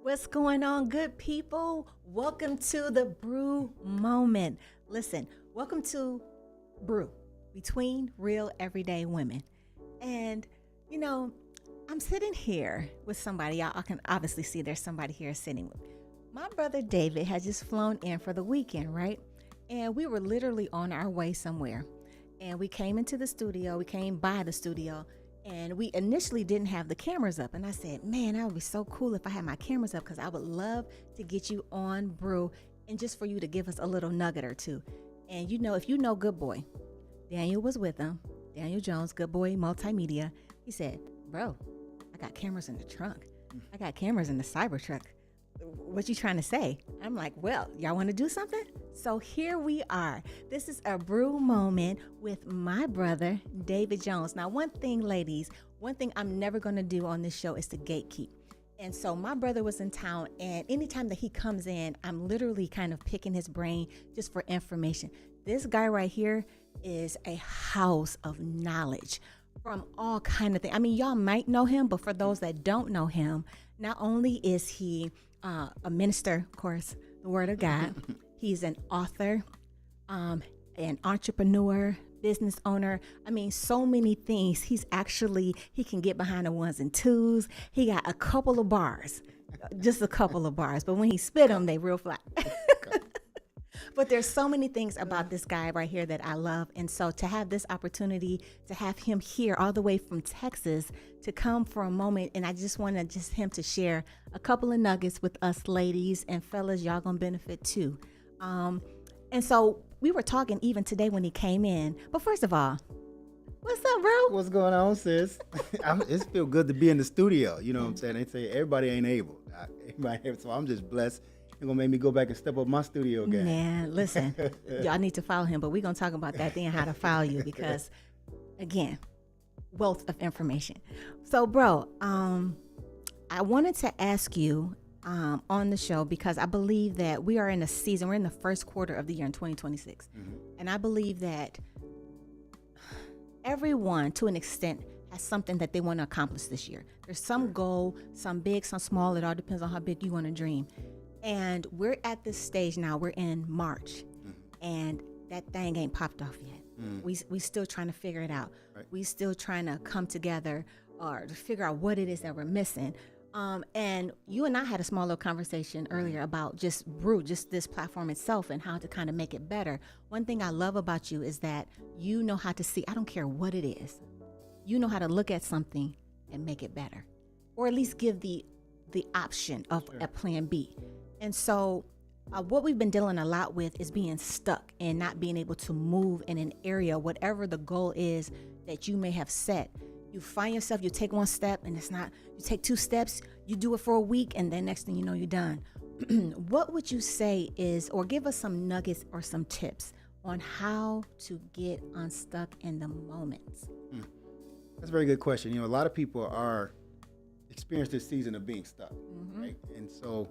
What's going on, good people? Welcome to the Brew Moment. Listen, welcome to Brew, Between Real Everyday Women. And, you know, I'm sitting here with somebody. Y'all can obviously see there's somebody here sitting with me. My brother David had just flown in for the weekend, right? And we were literally on our way somewhere. And we came into the studio, we came by the studio, and we initially didn't have the cameras up. And I said, man, that would be so cool if I had my cameras up because I would love to get you on Brew and just for you to give us a little nugget or two. And you know, if you know Good Boy, Daniel was with him, Daniel Jones, Good Boy Multimedia. He said, bro, I got cameras in the trunk. I got cameras in the Cybertruck. What you trying to say? I'm like, well, y'all want to do something? So here we are. This is a Brew Moment with my brother, David Jones. Now, one thing, ladies, one thing I'm never going to do on this show is to gatekeep. And so my brother was in town, and anytime that he comes in, I'm literally kind of picking his brain just for information. This guy right here is a house of knowledge from all kind of things. I mean, y'all might know him, but for those that don't know him, not only is he a minister, of course, the Word of God. He's an author, an entrepreneur, business owner. I mean, so many things. He can get behind the ones and twos. He got a couple of bars, just a couple of bars. But when he spit them, they real flat. But there's so many things about this guy right here that I love. And so to have this opportunity to have him here all the way from Texas to come for a moment, and I just wanted him to share a couple of nuggets with us ladies and fellas, y'all gonna benefit too. And so we were talking even today when he came in. But first of all, what's up, bro? What's going on, sis? It feels good to be in the studio. You know what I'm saying? They say everybody ain't able. So I'm just blessed. It's gonna make me go back and step up my studio game. Man, listen, y'all need to follow him, but we're gonna talk about that then, how to follow you, because again, wealth of information. So, bro, I wanted to ask you on the show because I believe that we are in a season, we're in the first quarter of the year in 2026. And I believe that everyone, to an extent, has something that they want to accomplish this year. There's some goal, some big, some small. It all depends on how big you want to dream. And we're at this stage now. We're in March, and that thing ain't popped off yet. We still trying to figure it out. Right. We still trying to come together or to figure out what it is that we're missing. And you and I had a small little conversation earlier about just Brew, just this platform itself and how to kind of make it better. One thing I love about you is that you know how to see, I don't care what it is. You know how to look at something and make it better, or at least give the option of a plan B. And so what we've been dealing a lot with is being stuck and not being able to move in an area, whatever the goal is that you may have set. You find yourself, you take one step and it's not, you take two steps, you do it for a week, and then next thing you know, you're done. What would you say is, or give us some nuggets or some tips on how to get unstuck in the moments? That's a very good question. You know, a lot of people are experience this season of being stuck, right? And so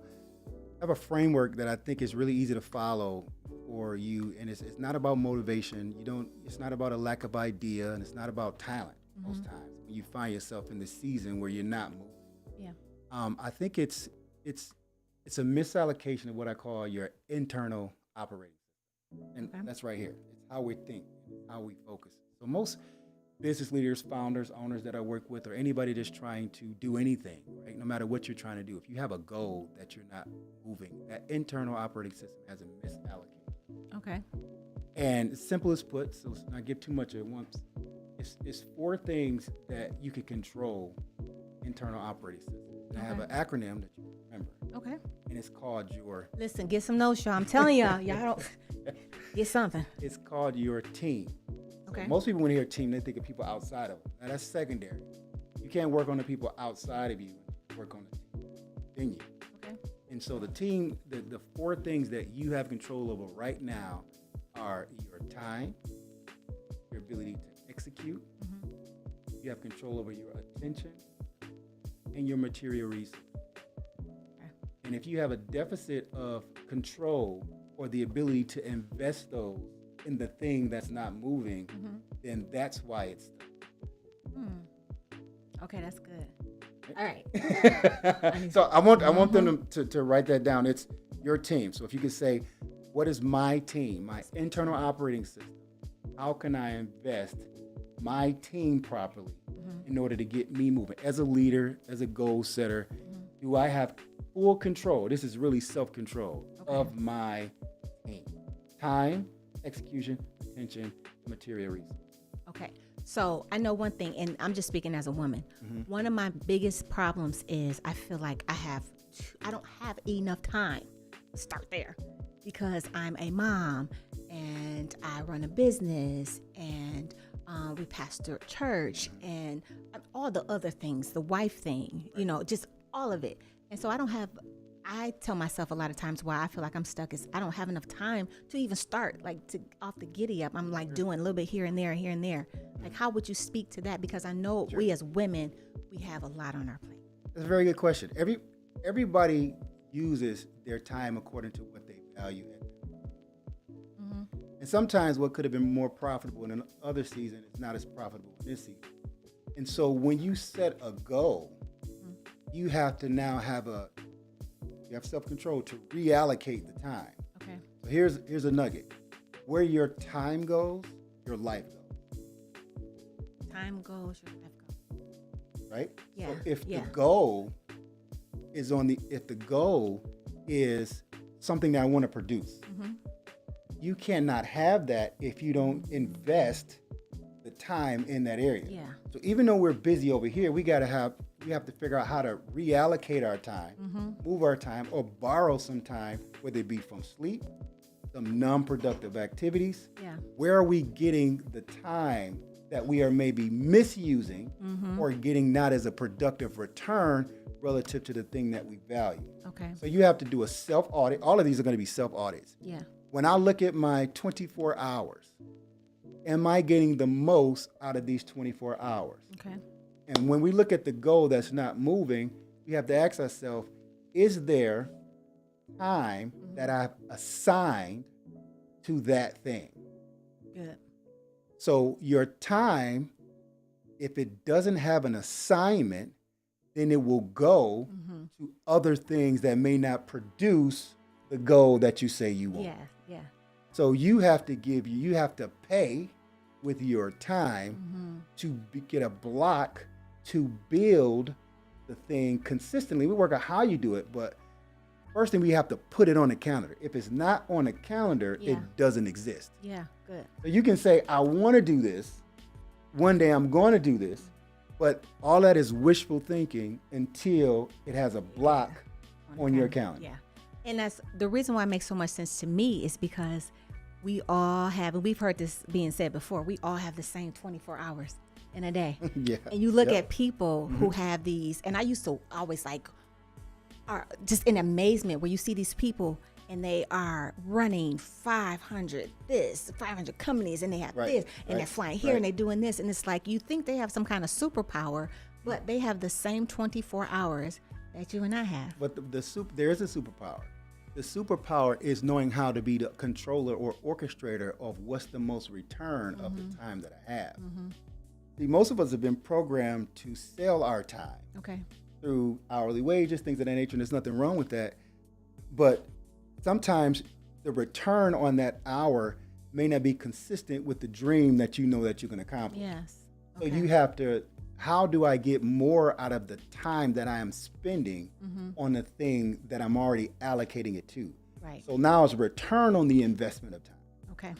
I have a framework that I think is really easy to follow for you, and it's not about motivation. It's not about a lack of idea, and it's not about talent most times when you find yourself in the season where you're not moving. Yeah. I think it's a misallocation of what I call your internal operating system. And that's right here. It's how we think, how we focus. So most business leaders, founders, owners that I work with, or anybody that's trying to do anything, right? No matter what you're trying to do, if you have a goal that you're not moving, that internal operating system has a misallocation. Okay. And simple as put, so let's not give too much at once. It's four things that you can control internal operating system. And I have an acronym that you can remember. Okay. And it's called your... Listen, get some notes, y'all. I'm telling y'all don't get something. It's called your team. Okay. Most people, when they hear team, they think of people outside of them. Now, that's secondary. You can't work on the people outside of you. Work on the team within you. Okay. And so the team, the four things that you have control over right now are your time, your ability to execute, you have control over your attention, and your material resources. Okay. And if you have a deficit of control or the ability to invest those in the thing that's not moving, then that's why it's stuck. Okay, that's good. All right. So I want them to write that down. It's your team. So if you could say, what is my team, my internal operating system? How can I invest my team properly in order to get me moving? As a leader, as a goal setter, do I have full control? This is really self-control of my team. Time, execution, attention, material resources. Okay. So I know one thing, and I'm just speaking as a woman. One of my biggest problems is I feel like I don't have enough time. Start there, because I'm a mom and I run a business and we pastor a church and all the other things, the wife thing, just all of it. And so I tell myself a lot of times why I feel like I'm stuck is I don't have enough time to even start, like to off the giddy up. I'm like doing a little bit here and there and here and there. Like, how would you speak to that? Because I know we as women, we have a lot on our plate. That's a very good question. Everybody uses their time according to what they value. And sometimes what could have been more profitable in another season is not as profitable in this season. And so when you set a goal, you have to now have self-control to reallocate the time. Okay. So here's a nugget. Where your time goes, your life goes. Time goes, your life goes. Right? Yeah. So if the goal is something that I want to produce, you cannot have that if you don't invest the time in that area. Yeah. So even though we're busy over here, we have to figure out how to reallocate our time, move our time, or borrow some time, whether it be from sleep, some non-productive activities. Yeah. Where are we getting the time that we are maybe misusing or getting not as a productive return relative to the thing that we value? Okay. So you have to do a self-audit. All of these are going to be self-audits. Yeah. When I look at my 24 hours, am I getting the most out of these 24 hours? Okay. And when we look at the goal that's not moving, we have to ask ourselves, is there time that I've assigned to that thing? Good. So your time, if it doesn't have an assignment, then it will go to other things that may not produce the goal that you say you want. Yeah. So you have to pay with your time to get a block to build the thing consistently. We work out how you do it, but first thing we have to put it on the calendar. If it's not on the calendar, it doesn't exist. Yeah, good. So you can say, I want to do this. One day I'm going to do this, but all that is wishful thinking until it has a block on your calendar. Yeah. And that's the reason why it makes so much sense to me is because we all have, and we've heard this being said before, we all have the same 24 hours in a day. Yeah. And you look at people who have these, and I used to always are just in amazement where you see these people and they are running 500 companies and they have this and they're flying here and they're doing this. And it's like, you think they have some kind of superpower, but they have the same 24 hours that you and I have. But there is a superpower. The superpower is knowing how to be the controller or orchestrator of what's the most return of the time that I have. See, most of us have been programmed to sell our time through hourly wages, things of that nature, and there's nothing wrong with that. But sometimes the return on that hour may not be consistent with the dream that you know that you can accomplish. Yes. So you have to, how do I get more out of the time that I am spending on the thing that I'm already allocating it to? Right. So now it's a return on the investment of time. Okay.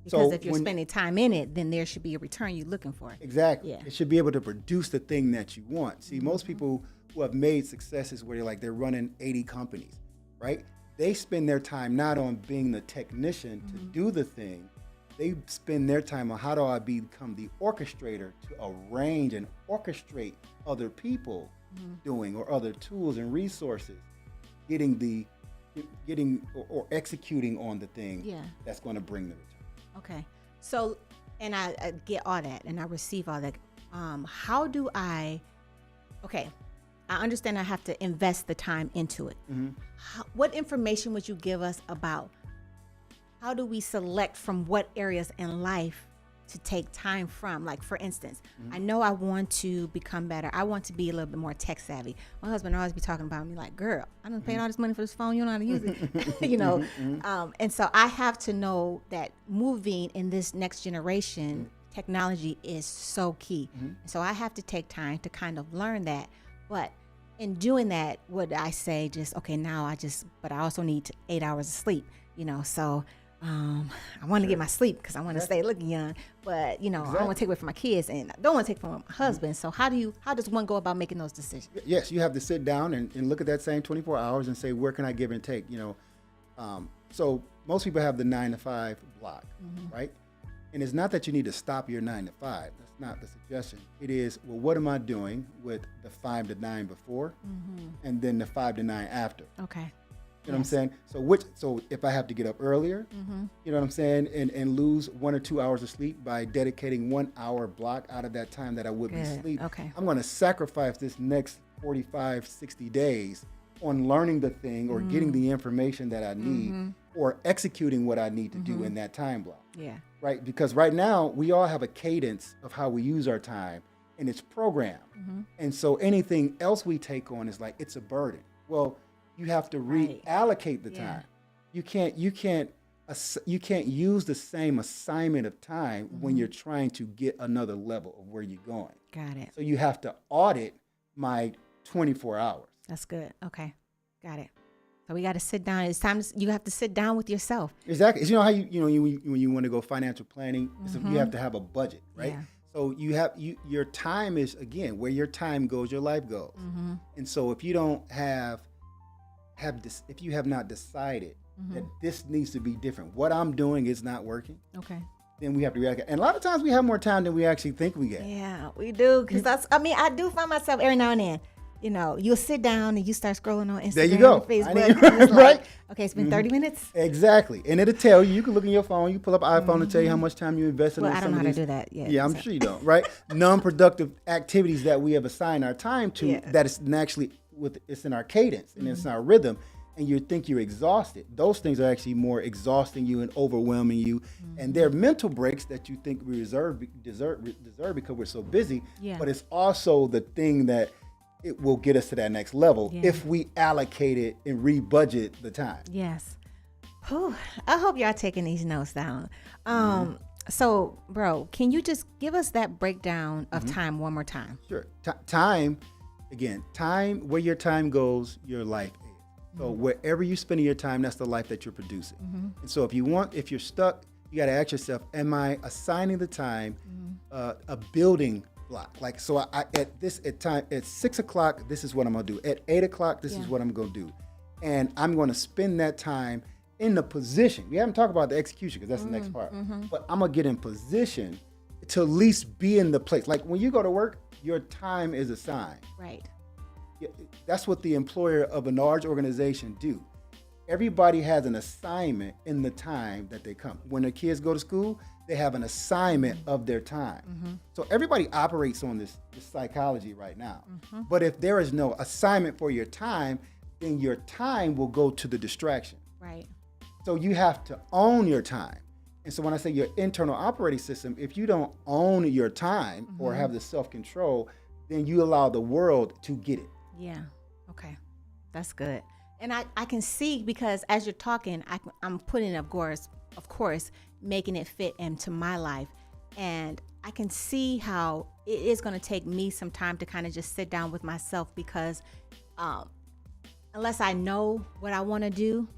Because So if you're spending time in it, then there should be a return you're looking for. Exactly. Yeah. It should be able to produce the thing that you want. See, most people who have made successes where they're running 80 companies, right? They spend their time not on being the technician to do the thing. They spend their time on how do I become the orchestrator to arrange and orchestrate other people doing, or other tools and resources, getting or executing on the thing that's going to bring the return. Okay. So, and I get all that and I receive all that. How do I understand I have to invest the time into it. What information would you give us about how do we select from what areas in life to take time from. Like, for instance, I know I want to become better. I want to be a little bit more tech savvy. My husband always be talking about me like, girl, I done paid all this money for this phone. You don't know how to use it, you know? And so I have to know that moving in this next generation, technology is so key. So I have to take time to kind of learn that. But in doing that, would I say just, okay, now but I also need 8 hours of sleep, you know? So I want to get my sleep because I want to stay looking young, but you know, I don't want to take away from my kids and I don't want to take from my husband. So how does one go about making those decisions? Yes, you have to sit down and look at that same 24 hours and say, where can I give and take, you know? So most people have the 9 to 5 block, right? And it's not that you need to stop your 9 to 5. That's not the suggestion. It is, well, what am I doing with the 5 to 9 before and then the 5 to 9 after? Okay. You know what I'm saying? So if I have to get up earlier, you know what I'm saying, and lose 1 or 2 hours of sleep by dedicating 1 hour block out of that time that I would be asleep, I'm going to sacrifice this next 45, 60 days on learning the thing or getting the information that I need or executing what I need to do in that time block. Yeah. Right? Because right now we all have a cadence of how we use our time and it's programmed. And so anything else we take on is like, it's a burden. Well, you have to reallocate the time. You can't use the same assignment of time when you're trying to get another level of where you're going. Got it. So you have to audit my 24 hours. That's good. Okay. Got it. So we got to sit down. It's time. You have to sit down with yourself. Exactly. You know how when you want to go financial planning, you have to have a budget, right? Yeah. So your time is, again, where your time goes, your life goes. And so if you don't if you have not decided that this needs to be different, what I'm doing is not working. Okay. Then we have to react. And a lot of times we have more time than we actually think we get. Yeah, we do. Because I do find myself every now and then, you know, you'll sit down and you start scrolling on Instagram, there you go. Facebook, and it's right? Like, okay, it's been 30 minutes. Exactly. And it'll tell you can look in your phone, you pull up iPhone and tell you how much time you invested Well, on I don't some know of how these. to do that yet. Yeah, I'm sure you don't, right? Non-productive activities that we have assigned our time to, that is actually it's in our cadence and it's in our rhythm. And you think you're exhausted. Those things are actually more exhausting you and overwhelming you. And they're mental breaks that you think we deserve because we're so busy. Yeah. But it's also the thing that it will get us to that next level if we allocate it and rebudget the time. Yes. Whew. I hope y'all taking these notes down. So, bro, can you just give us that breakdown of time one more time? Sure. Time, where your time goes, your life is. So wherever you're spending your time, that's the life that you're producing. And so if you're stuck, you got to ask yourself, am I assigning the time a building block? Like, so at 6 o'clock, this is what I'm going to do. At 8 o'clock, this is what I'm going to do. And I'm going to spend that time in the position. We haven't talked about the execution because that's the next part. But I'm going to get in position to at least be in the place. Like when you go to work, your time is assigned. Right. That's what the employer of a large organization do. Everybody has an assignment in the time that they come. When the kids go to school, they have an assignment of their time. So everybody operates on this psychology right now. But if there is no assignment for your time, then your time will go to the distraction. Right. So you have to own your time. And so when I say your internal operating system, if you don't own your time or have the self-control, then you allow the world to get it. Yeah. Okay. That's good. And I can see, because as you're talking, I'm putting, of course, making it fit into my life. And I can see how it is going to take me some time to kind of just sit down with myself, because unless I know what I want to do,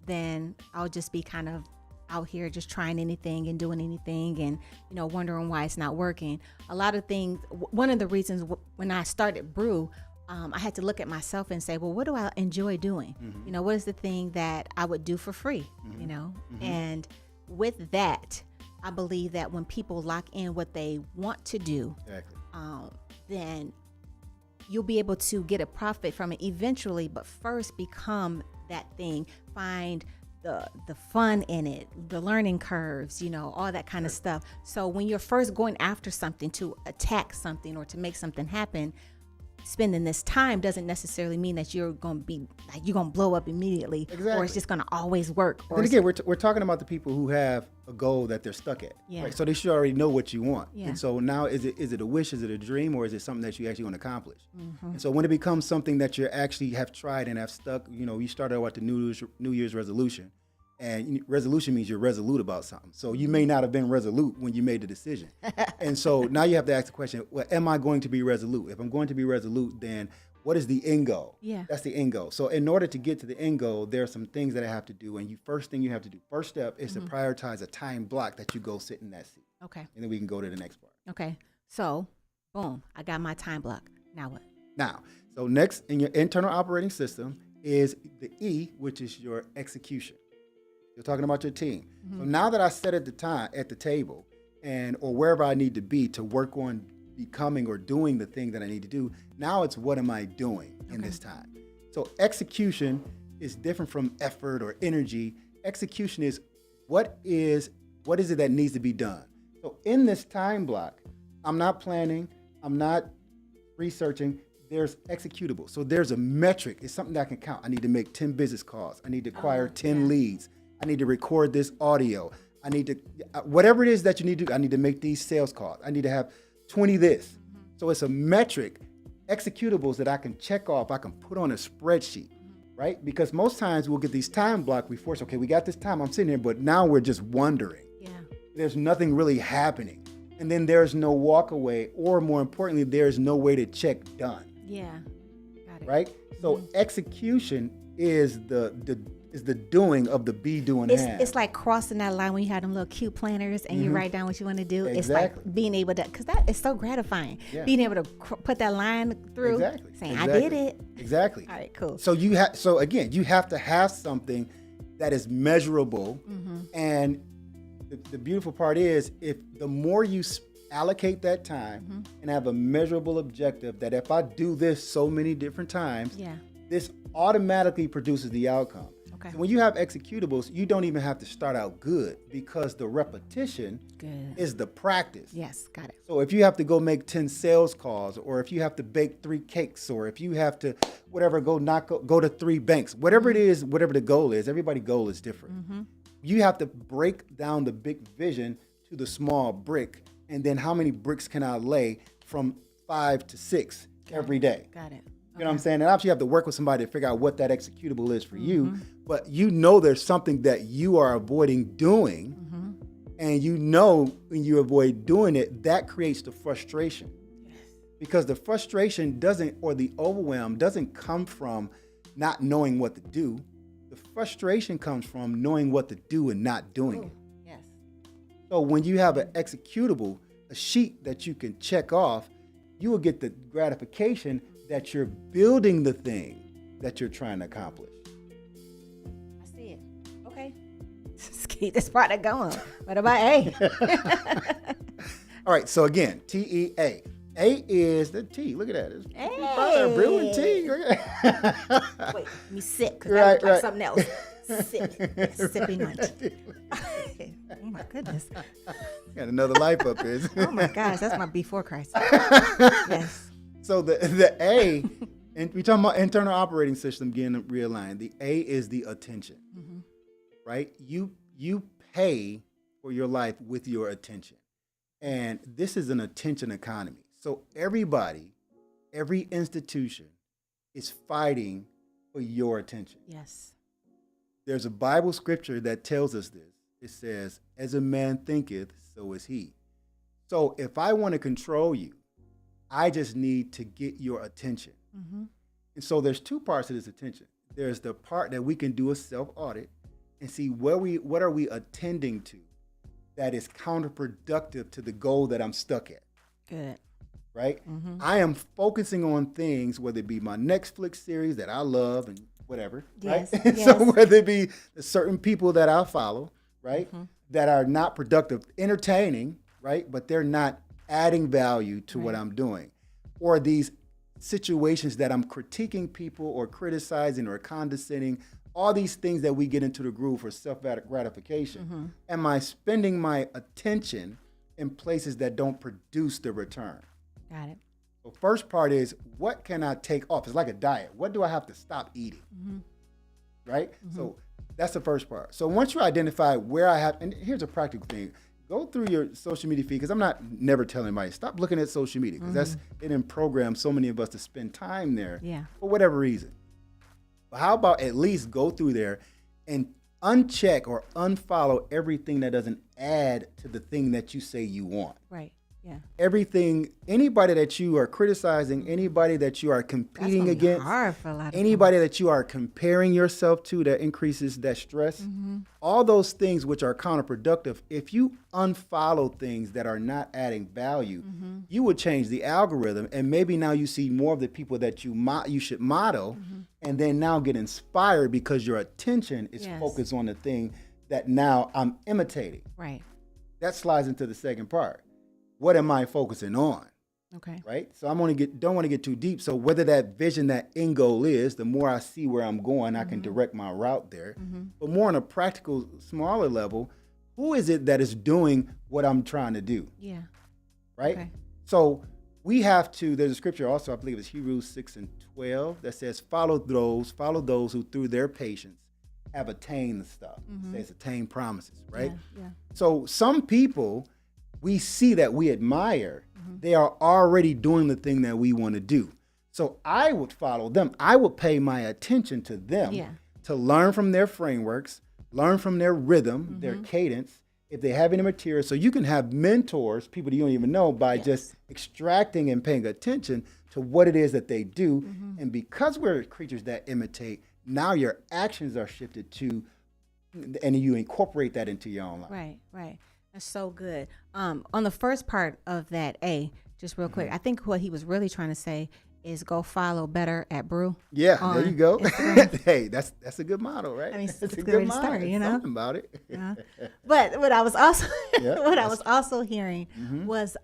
then I'll just be kind of out here just trying anything and doing anything and, you know, wondering why it's not working. A lot of things, one of the reasons when I started Brew, I had to look at myself and say, well, what do I enjoy doing? You know, what is the thing that I would do for free, you know? And with that, I believe that when people lock in what they want to do, then you'll be able to get a profit from it eventually, but first become that thing, find the fun in it, the learning curves, you know, all that kind of stuff. So when you're first going after something to attack something or to make something happen, spending this time doesn't necessarily mean that you're going to be like, you're going to blow up immediately, Exactly. or it's just going to always work. Or And again, we're talking about the people who have a goal that they're stuck at. Yeah. Right? So they should already know what you want. Yeah. And so now is it a wish, is it a dream, or is it something that you actually want to accomplish? And so when it becomes something that you actually have tried and have stuck, you started out with the New Year's resolution. And resolution means you're resolute about something. So you may not have been resolute when you made the decision. And so now you have to ask the question, well, am I going to be resolute? If I'm going to be resolute, then what is the end goal? Yeah. That's the end goal. So in order to get to the end goal, there are some things that I have to do. And first step is to prioritize a time block that you go sit in that seat. Okay. And then we can go to the next part. Okay. So, boom, I got my time block. Now what? Now, so next in your internal operating system is the E, which is your execution. You're talking about your team. So now that I set at the table or wherever I need to be to work on becoming or doing the thing that I need to do, now it's what am I doing in this time? So execution is different from effort or energy. Execution is what is it that needs to be done? So in this time block, I'm not planning, I'm not researching, there's executable. So there's a metric. It's something that I can count. I need to make 10 business calls. I need to acquire 10 leads. I need to record this audio. I need to, whatever it is that you need to do, I need to make these sales calls. I need to have 20 this. So it's a metric, executables that I can check off, I can put on a spreadsheet, right? Because most times we'll get these time block before, okay, we got this time, I'm sitting here, but now we're just wondering. Yeah. There's nothing really happening. And then there's no walk away, or more importantly, there's no way to check done. Yeah. Got it. Right? So execution is the doing of the be doing hand. It's like crossing that line when you have them little cute planners and you write down what you want to do. Exactly. It's like being able to, because that is so gratifying. Yeah. Being able to put that line through, saying, I did it. Exactly. All right, cool. So again, you have to have something that is measurable. And the beautiful part is, if the more you allocate that time and have a measurable objective, that if I do this so many different times, this automatically produces the outcome. Okay. So when you have executables, you don't even have to start out good, because the repetition is the practice. Yes, got it. So if you have to go make 10 sales calls, or if you have to bake 3 cakes, or if you have to go to 3 banks, whatever it is, whatever the goal is, everybody's goal is different. You have to break down the big vision to the small brick, and then how many bricks can I lay from 5 to 6 every day? Got it. You know what I'm saying? And obviously you have to work with somebody to figure out what that executable is for you, but there's something that you are avoiding doing, and when you avoid doing it, that creates the frustration. Yes. Because the frustration or the overwhelm doesn't come from not knowing what to do. The frustration comes from knowing what to do and not doing it. Yes. So when you have an executable, a sheet that you can check off, you will get the gratification that you're building the thing that you're trying to accomplish. I see it. Okay. Let's keep this product going. What about A? All right. So again, TEA. A is the T. Look at that. It's Brew and T. Wait, let me sip, because that looks like something else. Sipping lunch. Oh my goodness. Got another life up here. Oh my gosh, that's my before Christ. Yes. So the A, and we talking about internal operating system getting realigned. The A is the attention, right? You pay for your life with your attention, and this is an attention economy. So everybody, every institution, is fighting for your attention. Yes. There's a Bible scripture that tells us this. It says, "As a man thinketh, so is he." So if I want to control you, I just need to get your attention. And so there's 2 parts of this attention. There's the part that we can do a self-audit and see what are we attending to that is counterproductive to the goal that I'm stuck at. Good. Right? I am focusing on things, whether it be my Netflix series that I love and whatever, yes, right? Yes. So whether it be the certain people that I follow, right, that are not productive, entertaining, right, but they're not adding value to what I'm doing, or these situations that I'm critiquing people or criticizing or condescending, all these things that we get into the groove for self-gratification. Am I spending my attention in places that don't produce the return? Got it. So first part is, what can I take off? It's like a diet. What do I have to stop eating? Right? So that's the first part. So once you identify where I have, and here's a practical thing. Go through your social media feed, because I'm not never telling anybody, stop looking at social media, because it didn't program so many of us to spend time there for whatever reason. But how about at least go through there and uncheck or unfollow everything that doesn't add to the thing that you say you want. Right. Yeah. Everything, anybody that you are criticizing, anybody that you are competing against, hard for a lot of anybody that you are comparing yourself to, that increases that stress, all those things which are counterproductive, if you unfollow things that are not adding value, you would change the algorithm, and maybe now you see more of the people that you should model, and then now get inspired because your attention is focused on the thing that now I'm imitating. Right. That slides into the second part. What am I focusing on? Okay. Right? So don't want to get too deep. So whether that vision, that end goal is, the more I see where I'm going, I can direct my route there. But more on a practical, smaller level, who is it that is doing what I'm trying to do? Yeah. Right? Okay. So we have to, there's a scripture also, I believe it's Hebrews 6:12, that says, follow those who through their patience have attained the stuff. It says attain promises, right? Yeah. So some people we see that we admire, they are already doing the thing that we want to do. So I would follow them. I would pay my attention to them to learn from their frameworks, learn from their rhythm, their cadence, if they have any material. So you can have mentors, people that you don't even know, by just extracting and paying attention to what it is that they do. And because we're creatures that imitate, now your actions are shifted to, and you incorporate that into your own life. Right, right. That's so good. On the first part of that, just real quick, I think what he was really trying to say is go follow Better at Brew. Yeah, there you go. Hey, that's a good motto, right? I mean, it's a good way to start, you know? Something about it. But what I was also I was also hearing was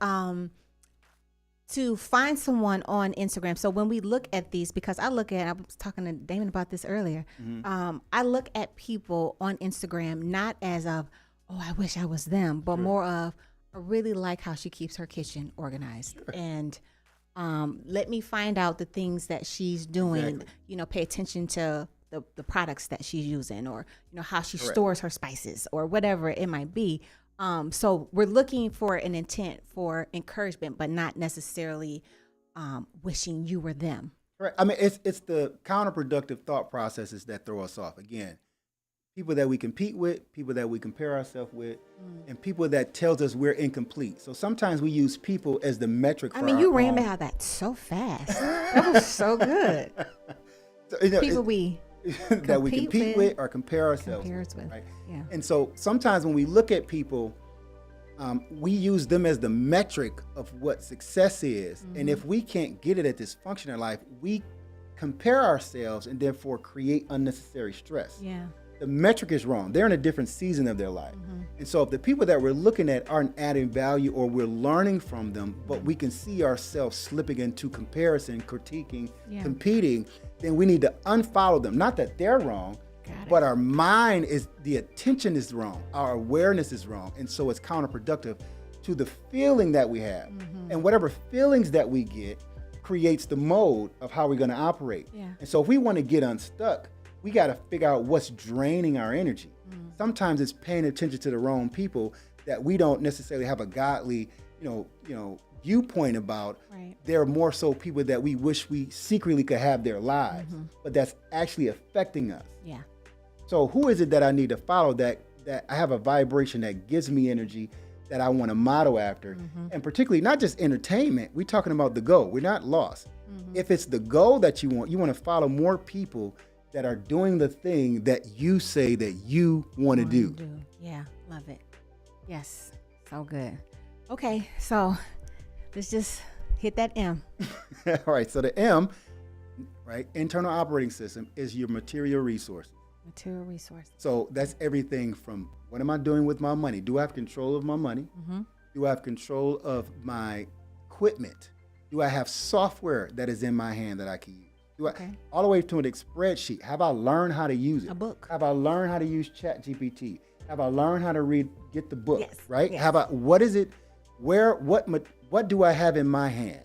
to find someone on Instagram. So when we look at these, because I was talking to Damon about this earlier, I look at people on Instagram not as of, oh, I wish I was them, but more of, I really like how she keeps her kitchen organized. And let me find out the things that she's doing, pay attention to the products that she's using, or, how she stores her spices, or whatever it might be. So we're looking for an intent for encouragement, but not necessarily wishing you were them. Right. I mean, it's the counterproductive thought processes that throw us off. Again, people that we compete with, people that we compare ourselves with, and people that tells us we're incomplete. So sometimes we use people as the metric for you ran about that so fast. That was so good. So, people that we compete with or compare ourselves with. Right? Yeah. And so sometimes when we look at people, we use them as the metric of what success is. And if we can't get it at this function in life, we compare ourselves and therefore create unnecessary stress. Yeah. The metric is wrong. They're in a different season of their life. And so if the people that we're looking at aren't adding value, or we're learning from them, but we can see ourselves slipping into comparison, critiquing, competing, then we need to unfollow them. Not that they're wrong, but our mind the attention is wrong. Our awareness is wrong. And so it's counterproductive to the feeling that we have. And whatever feelings that we get creates the mode of how we're going to operate. Yeah. And so if we want to get unstuck, we got to figure out what's draining our energy. Sometimes it's paying attention to the wrong people that we don't necessarily have a godly, viewpoint about. Right. They're more so people that we wish we secretly could have their lives, but that's actually affecting us. Yeah. So who is it that I need to follow that I have a vibration that gives me energy that I want to model after? And particularly not just entertainment, we're talking about the goal. We're not lost. If it's the goal that you want to follow more people that are doing the thing that you say that you want to do. Yeah, love it. Yes, so good. Okay, so let's just hit that M. All right, so the M, right, internal operating system, is your material resources. Material resources. So that's everything from, what am I doing with my money? Do I have control of my money? Do I have control of my equipment? Do I have software that is in my hand that I can use? All the way to an spreadsheet. Have I learned how to use it? A book. Have I learned how to use ChatGPT? Have I learned how to get the book? Yes. Right? Yes. What is it? What do I have in my hand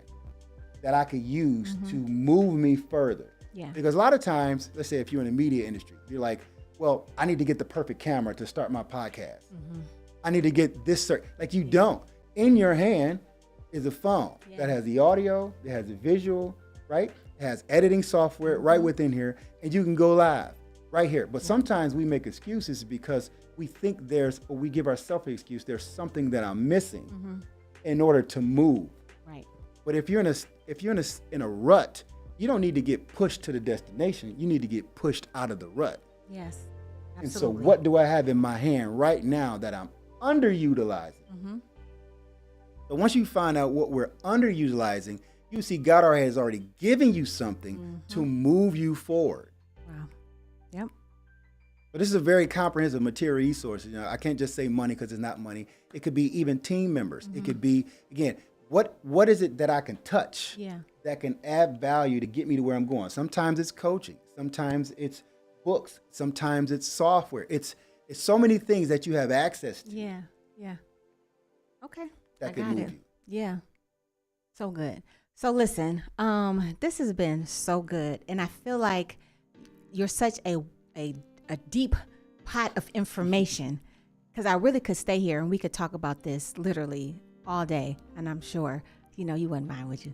that I could use to move me further. Yeah. Because a lot of times, let's say if you're in the media industry, you're like, well, I need to get the perfect camera to start my podcast. I need to get this, like you don't. In your hand is a phone that has the audio, it has the visual, right? It has editing software right within here, and you can go live right here. But sometimes we make excuses because we think or we give ourselves an excuse, there's something that I'm missing in order to move. Right. But if you're in a rut, you don't need to get pushed to the destination. You need to get pushed out of the rut. Yes. Absolutely. And so what do I have in my hand right now that I'm underutilizing? So once you find out what we're underutilizing, you see God already has already given you something to move you forward. Wow. Yep. But this is a very comprehensive material resource. You know, I can't just say money because it's not money. It could be even team members. It could be, again, what is it that I can touch that can add value to get me to where I'm going? Sometimes it's coaching. Sometimes it's books. Sometimes it's software. It's so many things that you have access to. Yeah. Yeah. Okay. That I can got move it. you. Yeah. So good. So listen, this has been so good. And I feel like you're such a deep pot of information, because I really could stay here and we could talk about this literally all day. And I'm sure, you wouldn't mind, would you?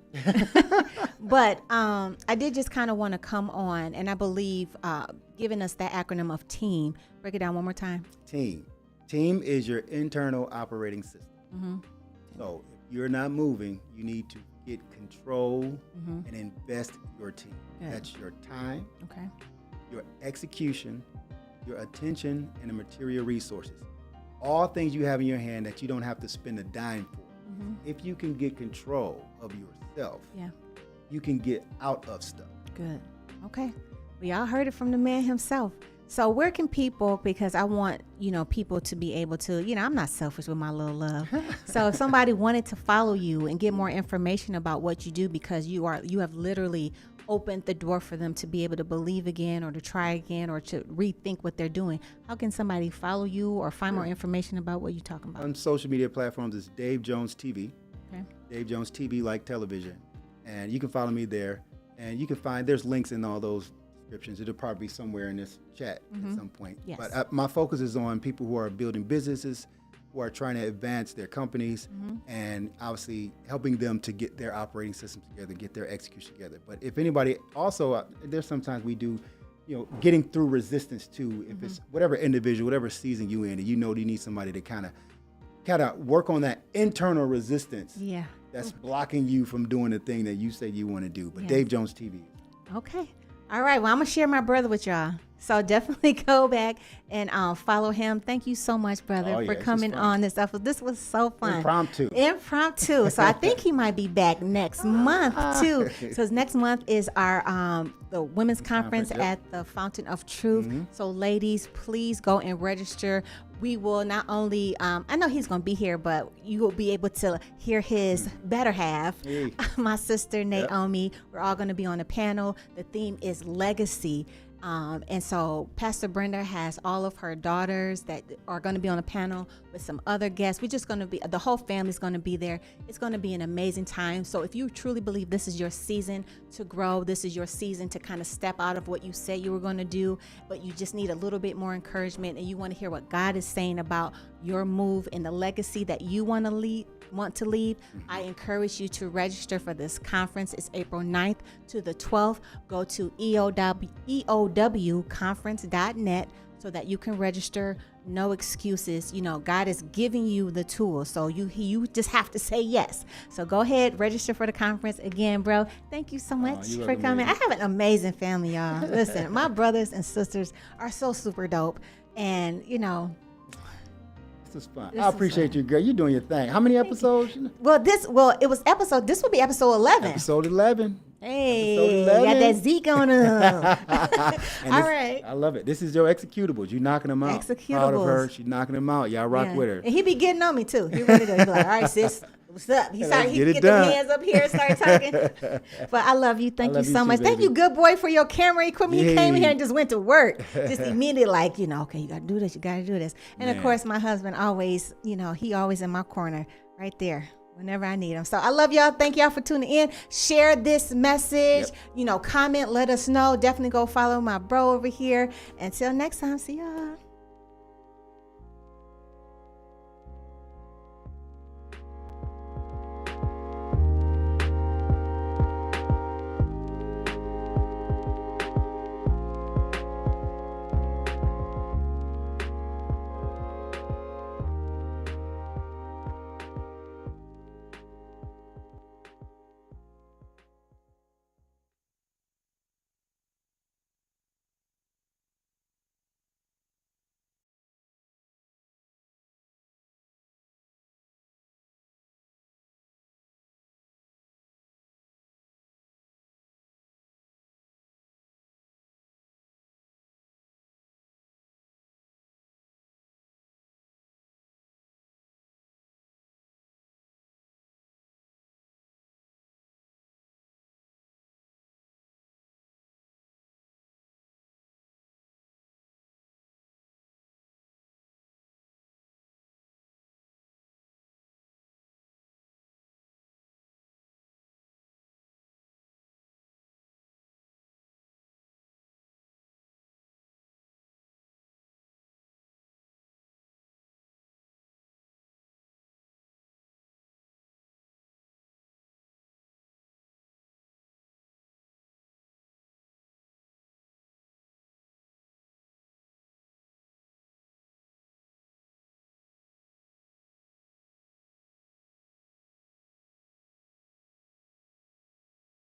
But I did just kind of want to come on, and I believe giving us that acronym of TEAM. Break it down one more time. Team. Team is your internal operating system. So if you're not moving, you need to get control and invest in your team. Good. That's your time, Okay. your execution, your attention, and the material resources. All things you have in your hand that you don't have to spend a dime for. If you can get control of yourself, you can get out of stuff. Good. Okay. We all heard it from the man himself. So where can people, because I want, people to be able to, I'm not selfish with my little love. So if somebody wanted to follow you and get more information about what you do, because you have literally opened the door for them to be able to believe again or to try again or to rethink what they're doing, how can somebody follow you or find more information about what you're talking about? On social media platforms, it's Dave Jones TV. Okay. Dave Jones TV, like television. And you can follow me there. And you can there's links in all those descriptions. It'll probably be somewhere in this chat at some point. Yes. But my focus is on people who are building businesses, who are trying to advance their companies, and obviously helping them to get their operating systems together, get their execution together. But if anybody also, there's sometimes we do, getting through resistance too. If it's whatever individual, whatever season you in, and you need somebody to kind of work on that internal resistance. Yeah. That's blocking you from doing the thing that you say you want to do. But Dave Jones TV. Okay. All right. Well, I'm going to share my brother with y'all. So definitely go back and follow him. Thank you so much, brother, for coming on this episode. This was so fun. Impromptu. So I think he might be back next month too. So next month is our the women's conference at the Fountain of Truth. So ladies, please go and register. We will not only, I know he's going to be here, but you will be able to hear his better half, my sister Naomi. We're all going to be on a panel. The theme is legacy. And so Pastor Brenda has all of her daughters that are going to be on a panel with some other guests. We're just going to be, the whole family's going to be there. It's going to be an amazing time. So if you truly believe this is your season to grow, this is your season to kind of step out of what you said you were going to do, but you just need a little bit more encouragement and you want to hear what God is saying about your move and the legacy that you want to leave, I encourage you to register for this conference. It's April 9th to the 12th. Go to EOWconference.net so that you can register. No excuses. God is giving you the tools. So you just have to say yes. So go ahead, register for the conference. Again, bro, thank you so much for coming. I have an amazing family, y'all. Listen, my brothers and sisters are so super dope. And, This is fun. I appreciate you, girl. You're doing your thing. How many episodes? This will be episode 11. Episode 11. Hey, got that Zeke on them. All right. I love it. This is your executables. You knocking them out. Proud of her. She's knocking them out. Y'all rock with her. And he be getting on me too. He really does. He be like, all right, sis, what's up? He get the hands up here and start talking. But I love you. Thank you so much. Thank you, good boy, for your camera equipment. You came here and just went to work. Just immediately okay, you got to do this. You got to do this. And of course, my husband always, he always in my corner right there. whenever I need them. So I love y'all. Thank y'all for tuning in. Share this message. Yep. Comment, let us know. Definitely go follow my bro over here. Until next time, see y'all.